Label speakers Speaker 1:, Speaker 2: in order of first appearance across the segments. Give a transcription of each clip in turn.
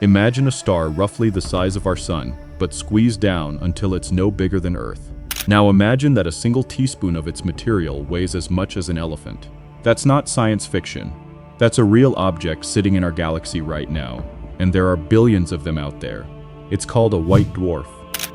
Speaker 1: Imagine a star roughly the size of our sun, but squeezed down until it's no bigger than Earth. Now imagine that a single teaspoon of its material weighs as much as an elephant. That's not science fiction. That's a real object sitting in our galaxy right now, and there are billions of them out there. It's called a white dwarf,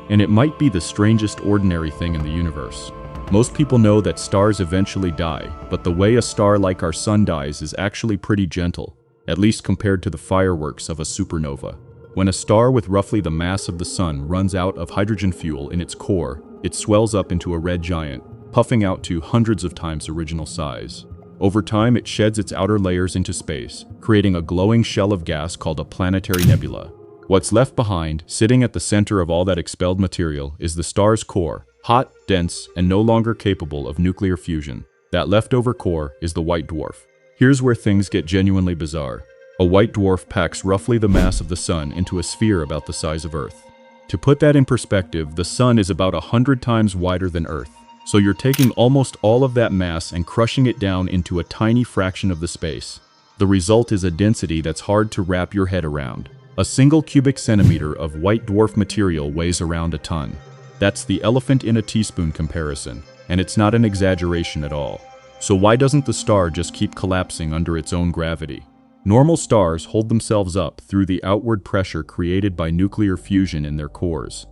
Speaker 1: and it might be the strangest ordinary thing in the universe. Most people know that stars eventually die, but the way a star like our sun dies is actually pretty gentle, at least compared to the fireworks of a supernova. When a star with roughly the mass of the sun runs out of hydrogen fuel in its core, it swells up into a red giant, puffing out to hundreds of times original size. Over time, it sheds its outer layers into space, creating a glowing shell of gas called a planetary nebula. What's left behind, sitting at the center of all that expelled material, is the star's core, hot, dense, and no longer capable of nuclear fusion. That leftover core is the white dwarf. Here's where things get genuinely bizarre. A white dwarf packs roughly the mass of the sun into a sphere about the size of Earth. To put that in perspective, the sun is about 100 times wider than Earth. So you're taking almost all of that mass and crushing it down into a tiny fraction of the space. The result is a density that's hard to wrap your head around. A single cubic centimeter of white dwarf material weighs around a ton. That's the elephant in a teaspoon comparison, and it's not an exaggeration at all. So why doesn't the star just keep collapsing under its own gravity? Normal stars hold themselves up through the outward pressure created by nuclear fusion in their cores.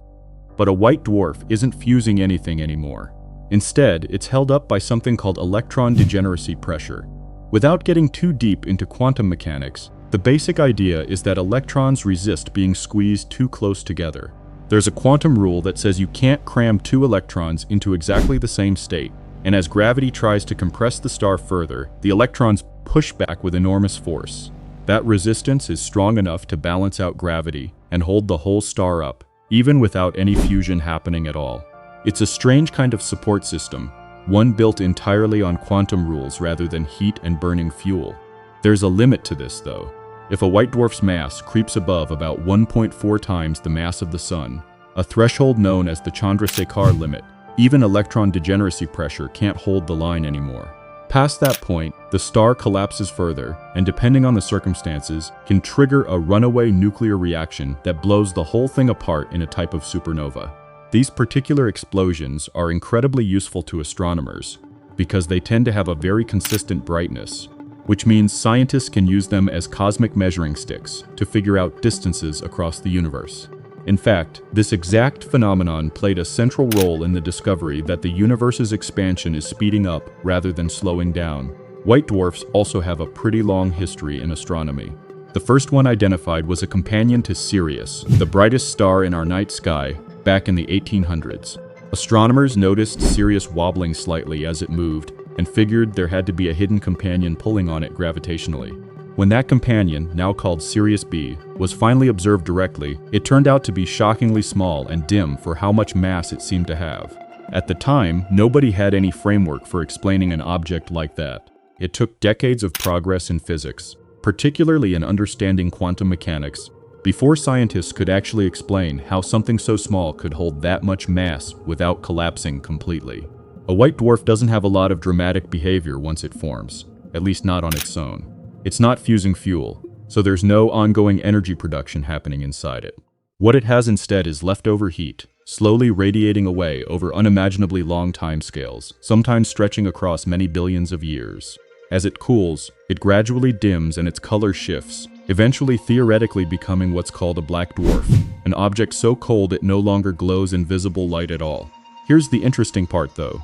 Speaker 1: But a white dwarf isn't fusing anything anymore. Instead, it's held up by something called electron degeneracy pressure. Without getting too deep into quantum mechanics, the basic idea is that electrons resist being squeezed too close together. There's a quantum rule that says you can't cram two electrons into exactly the same state, and as gravity tries to compress the star further, the electrons push back with enormous force. That resistance is strong enough to balance out gravity and hold the whole star up, even without any fusion happening at all. It's a strange kind of support system, one built entirely on quantum rules rather than heat and burning fuel. There's a limit to this, though. If a white dwarf's mass creeps above about 1.4 times the mass of the sun, a threshold known as the Chandrasekhar limit, even electron degeneracy pressure can't hold the line anymore. Past that point, the star collapses further, and depending on the circumstances, can trigger a runaway nuclear reaction that blows the whole thing apart in a type of supernova. These particular explosions are incredibly useful to astronomers because they tend to have a very consistent brightness, which means scientists can use them as cosmic measuring sticks to figure out distances across the universe. In fact, this exact phenomenon played a central role in the discovery that the universe's expansion is speeding up rather than slowing down. White dwarfs also have a pretty long history in astronomy. The first one identified was a companion to Sirius, the brightest star in our night sky, back in the 1800s. Astronomers noticed Sirius wobbling slightly as it moved and figured there had to be a hidden companion pulling on it gravitationally. When that companion, now called Sirius B, was finally observed directly, it turned out to be shockingly small and dim for how much mass it seemed to have. At the time, nobody had any framework for explaining an object like that. It took decades of progress in physics, particularly in understanding quantum mechanics, before scientists could actually explain how something so small could hold that much mass without collapsing completely. A white dwarf doesn't have a lot of dramatic behavior once it forms, at least not on its own. It's not fusing fuel, so there's no ongoing energy production happening inside it. What it has instead is leftover heat, slowly radiating away over unimaginably long timescales, sometimes stretching across many billions of years. As it cools, it gradually dims and its color shifts, eventually theoretically becoming what's called a black dwarf, an object so cold it no longer glows in visible light at all. Here's the interesting part, though.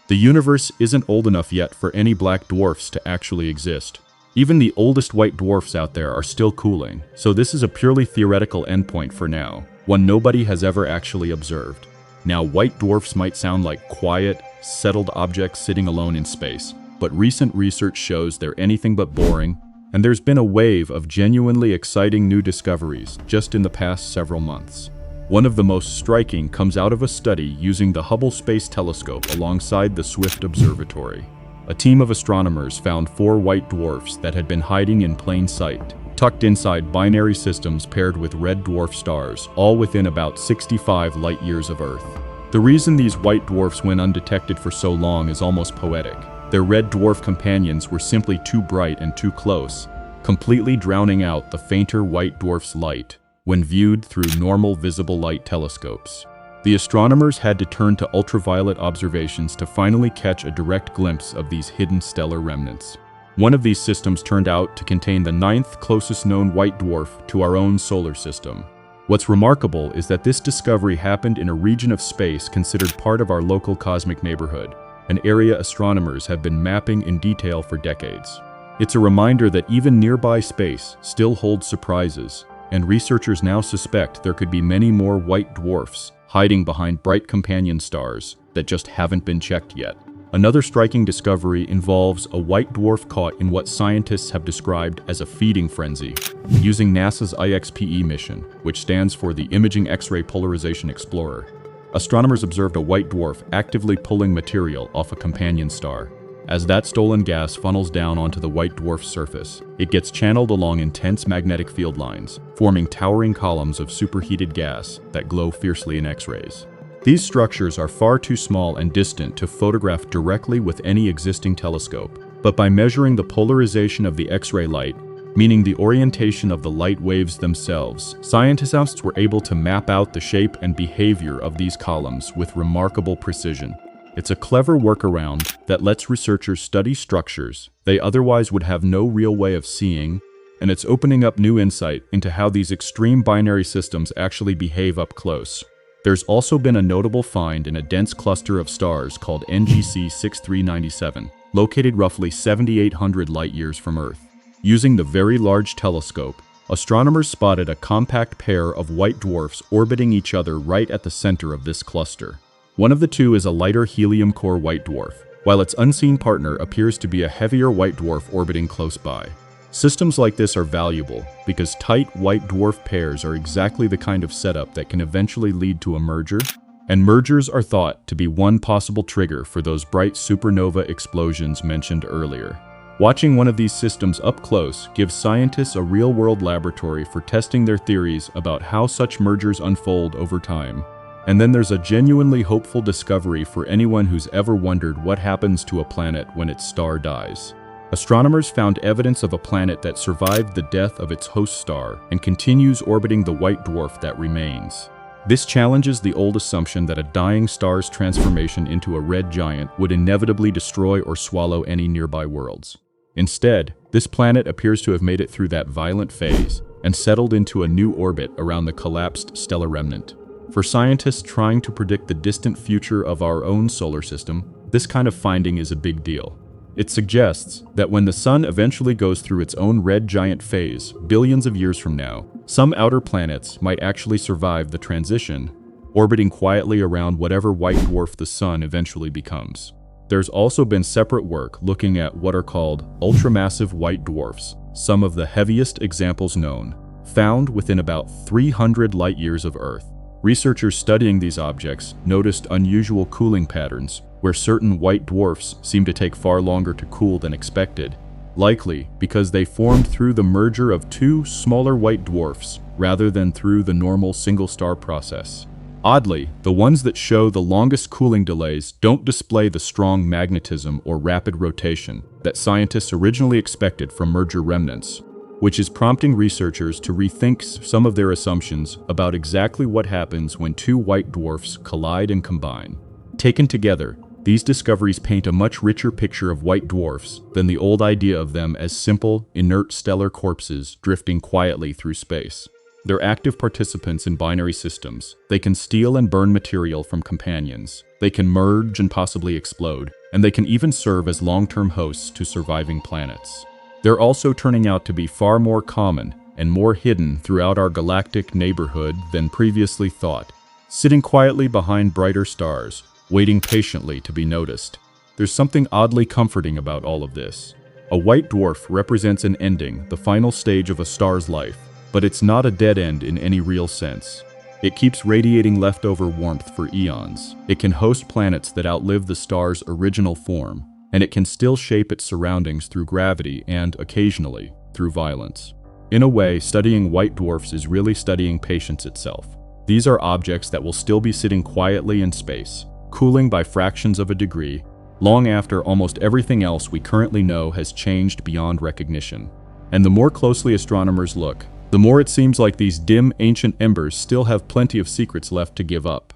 Speaker 1: The universe isn't old enough yet for any black dwarfs to actually exist. Even the oldest white dwarfs out there are still cooling, so this is a purely theoretical endpoint for now, one nobody has ever actually observed. Now, white dwarfs might sound like quiet, settled objects sitting alone in space, but recent research shows they're anything but boring, and there's been a wave of genuinely exciting new discoveries just in the past several months. One of the most striking comes out of a study using the Hubble Space Telescope alongside the Swift Observatory. A team of astronomers found 4 white dwarfs that had been hiding in plain sight, tucked inside binary systems paired with red dwarf stars, all within about 65 light-years of Earth. The reason these white dwarfs went undetected for so long is almost poetic. Their red dwarf companions were simply too bright and too close, completely drowning out the fainter white dwarf's light when viewed through normal visible light telescopes. The astronomers had to turn to ultraviolet observations to finally catch a direct glimpse of these hidden stellar remnants. One of these systems turned out to contain the 9th closest known white dwarf to our own solar system. What's remarkable is that this discovery happened in a region of space considered part of our local cosmic neighborhood, an area astronomers have been mapping in detail for decades. It's a reminder that even nearby space still holds surprises, and researchers now suspect there could be many more white dwarfs hiding behind bright companion stars that just haven't been checked yet. Another striking discovery involves a white dwarf caught in what scientists have described as a feeding frenzy. Using NASA's IXPE mission, which stands for the Imaging X-ray Polarization Explorer, astronomers observed a white dwarf actively pulling material off a companion star. As that stolen gas funnels down onto the white dwarf's surface, it gets channeled along intense magnetic field lines, forming towering columns of superheated gas that glow fiercely in X-rays. These structures are far too small and distant to photograph directly with any existing telescope, but by measuring the polarization of the X-ray light, meaning the orientation of the light waves themselves, scientists were able to map out the shape and behavior of these columns with remarkable precision. It's a clever workaround that lets researchers study structures they otherwise would have no real way of seeing, and it's opening up new insight into how these extreme binary systems actually behave up close. There's also been a notable find in a dense cluster of stars called NGC 6397, located roughly 7,800 light-years from Earth. Using the Very Large Telescope, astronomers spotted a compact pair of white dwarfs orbiting each other right at the center of this cluster. One of the two is a lighter helium-core white dwarf, while its unseen partner appears to be a heavier white dwarf orbiting close by. Systems like this are valuable because tight white dwarf pairs are exactly the kind of setup that can eventually lead to a merger, and mergers are thought to be one possible trigger for those bright supernova explosions mentioned earlier. Watching one of these systems up close gives scientists a real-world laboratory for testing their theories about how such mergers unfold over time. And then there's a genuinely hopeful discovery for anyone who's ever wondered what happens to a planet when its star dies. Astronomers found evidence of a planet that survived the death of its host star and continues orbiting the white dwarf that remains. This challenges the old assumption that a dying star's transformation into a red giant would inevitably destroy or swallow any nearby worlds. Instead, this planet appears to have made it through that violent phase and settled into a new orbit around the collapsed stellar remnant. For scientists trying to predict the distant future of our own solar system, this kind of finding is a big deal. It suggests that when the sun eventually goes through its own red giant phase, billions of years from now, some outer planets might actually survive the transition, orbiting quietly around whatever white dwarf the sun eventually becomes. There's also been separate work looking at what are called ultramassive white dwarfs, some of the heaviest examples known, found within about 300 light-years of Earth. Researchers studying these objects noticed unusual cooling patterns, where certain white dwarfs seem to take far longer to cool than expected, likely because they formed through the merger of two smaller white dwarfs rather than through the normal single-star process. Oddly, the ones that show the longest cooling delays don't display the strong magnetism or rapid rotation that scientists originally expected from merger remnants, which is prompting researchers to rethink some of their assumptions about exactly what happens when two white dwarfs collide and combine. Taken together, these discoveries paint a much richer picture of white dwarfs than the old idea of them as simple, inert stellar corpses drifting quietly through space. They're active participants in binary systems. They can steal and burn material from companions. They can merge and possibly explode, and they can even serve as long-term hosts to surviving planets. They're also turning out to be far more common and more hidden throughout our galactic neighborhood than previously thought, sitting quietly behind brighter stars, waiting patiently to be noticed. There's something oddly comforting about all of this. A white dwarf represents an ending, the final stage of a star's life, but it's not a dead end in any real sense. It keeps radiating leftover warmth for eons. It can host planets that outlive the star's original form, and it can still shape its surroundings through gravity and, occasionally, through violence. In a way, studying white dwarfs is really studying patience itself. These are objects that will still be sitting quietly in space, cooling by fractions of a degree, long after almost everything else we currently know has changed beyond recognition. And the more closely astronomers look, the more it seems like these dim, ancient embers still have plenty of secrets left to give up.